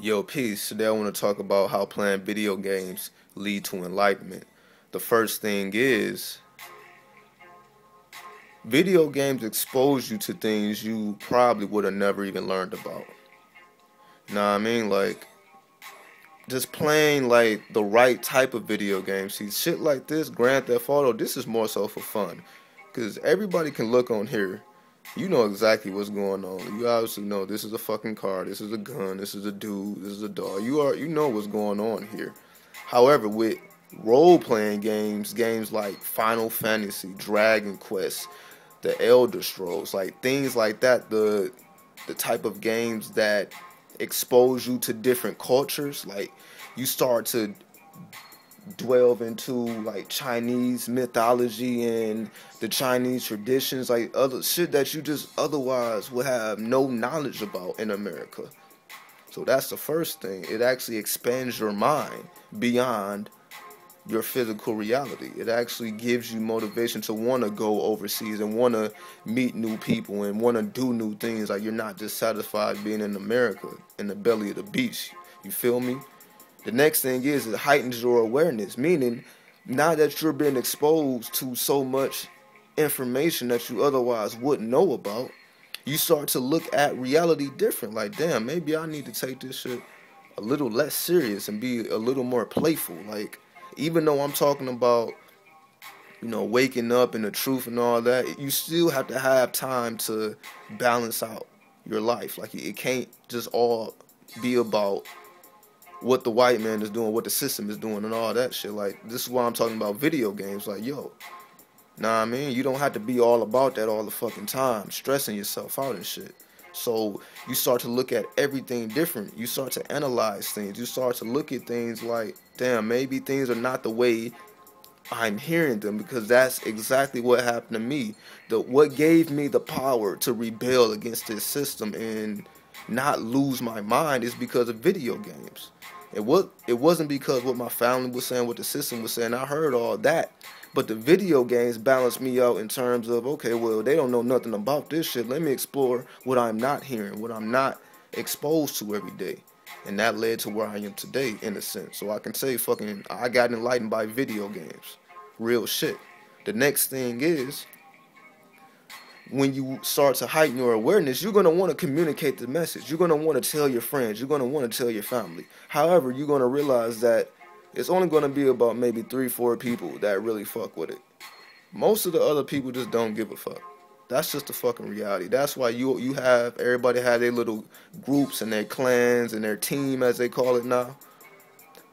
Yo, peace. Today I want to talk about how playing video games lead to enlightenment. The first thing is, video games expose you to things you probably would have never even learned about. You know what I mean? Like, just playing like the right type of video game. See, shit like this, Grand Theft Auto, this is more so for fun. Because everybody can look on here. You know exactly what's going on. You obviously know this is a fucking car, this is a gun, this is a dude, this is a dog. You know what's going on here. However, with role playing games like Final Fantasy, Dragon Quest, the Elder Scrolls, like things like that, the type of games that expose you to different cultures, like you start to delve into like Chinese mythology and the Chinese traditions, like other shit that you just otherwise would have no knowledge about in America. So that's the first thing. It actually expands your mind beyond your physical reality. It actually gives you motivation to want to go overseas and want to meet new people and want to do new things. Like you're not just satisfied being in America in the belly of the beast. You feel me? The next thing is it heightens your awareness, meaning now that you're being exposed to so much information that you otherwise wouldn't know about, you start to look at reality different. Like, damn, maybe I need to take this shit a little less serious and be a little more playful. Like, even though I'm talking about, waking up and the truth and all that, you still have to have time to balance out your life. Like, it can't just all be about what the white man is doing, what the system is doing, and all that shit. Like, this is why I'm talking about video games. Like, yo, nah, I mean, you don't have to be all about that all the fucking time, stressing yourself out and shit. So you start to look at everything different. You start to analyze things. You start to look at things like, damn, maybe things are not the way I'm hearing them, because that's exactly what happened to me. What gave me the power to rebel against this system and not lose my mind is because of video games. It wasn't because what my family was saying, what the system was saying. I heard all that, but the video games balanced me out in terms of, okay, well, they don't know nothing about this shit. Let me explore what I'm not hearing, what I'm not exposed to every day. And that led to where I am today, in a sense. So I can say I got enlightened by video games. Real shit. The next thing is, when you start to heighten your awareness, you're going to want to communicate the message. You're going to want to tell your friends. You're going to want to tell your family. However, you're going to realize that it's only going to be about maybe 3-4 people that really fuck with it. Most of the other people just don't give a fuck. That's just the fucking reality. That's why everybody have their little groups and their clans and their team, as they call it now.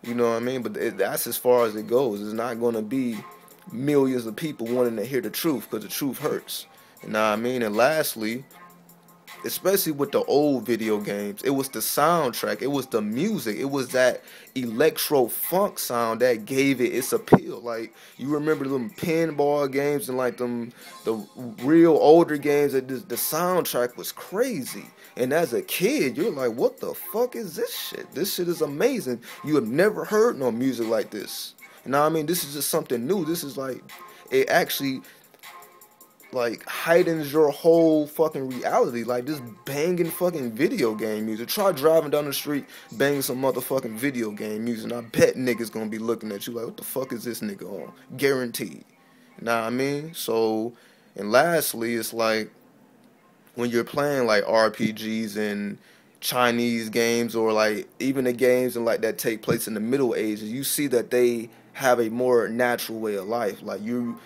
You know what I mean? But that's as far as it goes. It's not going to be millions of people wanting to hear the truth, because the truth hurts. You know what I mean? And lastly, especially with the old video games, it was the soundtrack, it was the music, it was that electro funk sound that gave it its appeal. Like, you remember them pinball games and like the real older games, that the soundtrack was crazy. And as a kid, you're like, what the fuck is this shit? This shit is amazing. You have never heard no music like this. You know what I mean? This is just something new. This is like, it actually like heightens your whole fucking reality. Like this banging fucking video game music. Try driving down the street banging some motherfucking video game music, and I bet niggas gonna be looking at you like, what the fuck is this nigga on? Guaranteed. Know what I mean? So, and lastly, it's like when you're playing like RPGs and Chinese games, or like even the games and like that take place in the Middle Ages, you see that they have a more natural way of life. Like you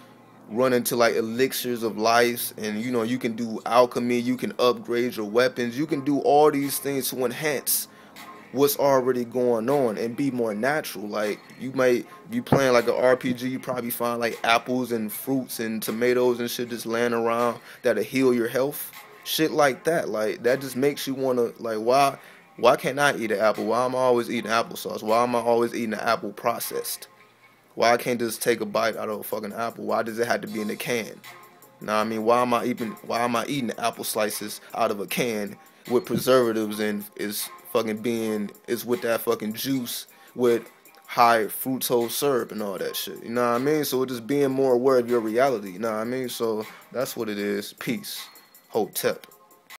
run into like elixirs of life, and you can do alchemy, you can upgrade your weapons, you can do all these things to enhance what's already going on and be more natural. Like you might be playing like an RPG, you probably find like apples and fruits and tomatoes and shit just laying around that'll heal your health, shit like that. Like that just makes you want to, like, why can't I eat an apple? Why am I always eating applesauce? Why am I always eating an apple processed? Why I can't just take a bite out of a fucking apple? Why does it have to be in a can? Know what I mean? Why am I eating apple slices out of a can with preservatives and is with that fucking juice with high fructose syrup and all that shit? You know what I mean? So just being more aware of your reality. You know what I mean? So that's what it is. Peace. Hotep.